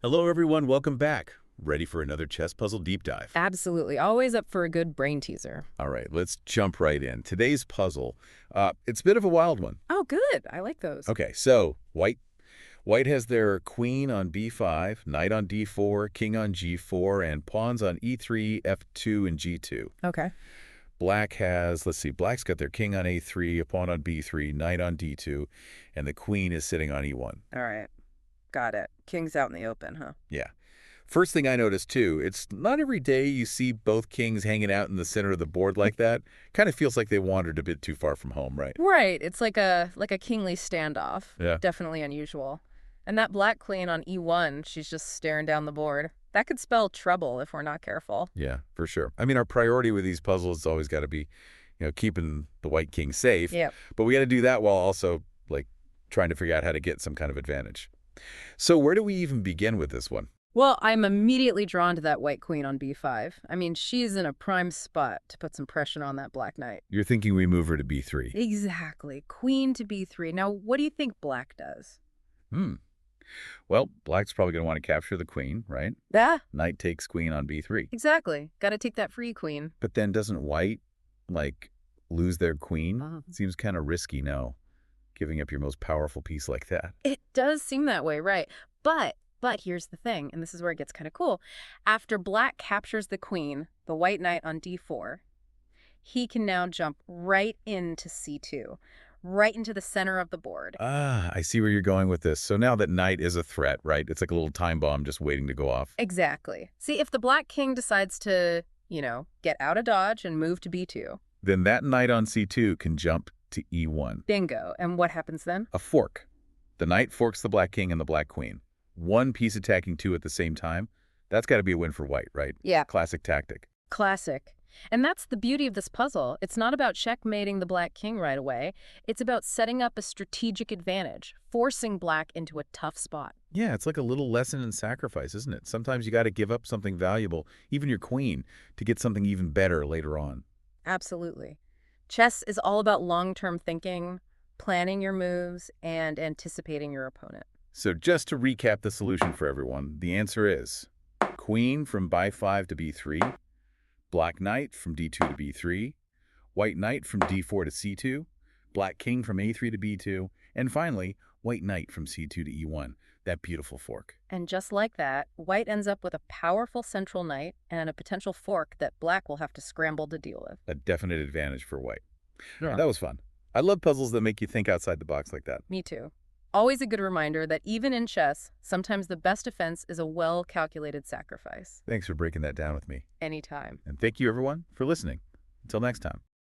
Hello, everyone. Welcome back. Ready for another chess puzzle deep dive? Absolutely. Always up for a good brain teaser. All right, let's jump right in. Today's puzzle, it's a bit of a wild one. Oh, good. I like those. Okay, so White has their queen on b5, knight on d4, king on g4, and pawns on e3, f2, and g2. Okay. Black has, let's see, Black's got their king on a3, a pawn on b3, knight on d2, and the queen is sitting on e1. All right. Got it. King's out in the open, huh? Yeah. First thing I noticed, too, it's not every day you see both kings hanging out in the center of the board like that. Kind of feels like they wandered a bit too far from home, right? Right. It's like a kingly standoff. Yeah. Definitely unusual. And that black queen on e1, she's just staring down the board. That could spell trouble if we're not careful. Yeah, for sure. I mean, our priority with these puzzles has always got to be, keeping the white king safe. Yep. But we got to do that while also, trying to figure out how to get some kind of advantage. So where do we even begin with this one? Well, I'm immediately drawn to that white queen on b5. I mean, she's in a prime spot to put some pressure on that black knight. You're thinking we move her to b3. Exactly. Queen to b3. Now, what do you think black does? Well, Black's probably going to want to capture the queen, right? Yeah, Knight takes queen on b3. exactly. Got to take that free queen. But then doesn't White, lose their queen? Uh-huh. Seems kind of risky, no? Giving up your most powerful piece like that. It does seem that way, right? But here's the thing, and this is where it gets kind of cool. After black captures the queen, the white knight on d4, he can now jump right into c2, right into the center of the board. Ah, I see where you're going with this. So now that knight is a threat, right? It's like a little time bomb just waiting to go off. Exactly. See, if the black king decides to, get out of dodge and move to b2, Then that knight on c2 can jump to e1. bingo. And what happens then? A fork. The knight forks the black king and the black queen. One piece attacking two at the same time. That's got to be a win for White, right? Yeah. Classic tactic. Classic. And that's the beauty of this puzzle. It's not about checkmating the black king right away. It's about setting up a strategic advantage, forcing black into a tough spot. Yeah, it's like a little lesson in sacrifice, isn't it? Sometimes you got to give up something valuable, even your queen, to get something even better later on. Absolutely. Chess is all about long-term thinking, planning your moves, and anticipating your opponent. So just to recap the solution for everyone, the answer is queen from b5 to b3, black knight from d2 to b3, white knight from d4 to c2, black king from a3 to b2, and finally, white knight from c2 to e1, that beautiful fork. And just like that, white ends up with a powerful central knight and a potential fork that black will have to scramble to deal with. A definite advantage for white. Yeah. That was fun. I love puzzles that make you think outside the box like that. Me too. Always a good reminder that even in chess, sometimes the best defense is a well-calculated sacrifice. Thanks for breaking that down with me. Anytime. And thank you, everyone, for listening. Until next time.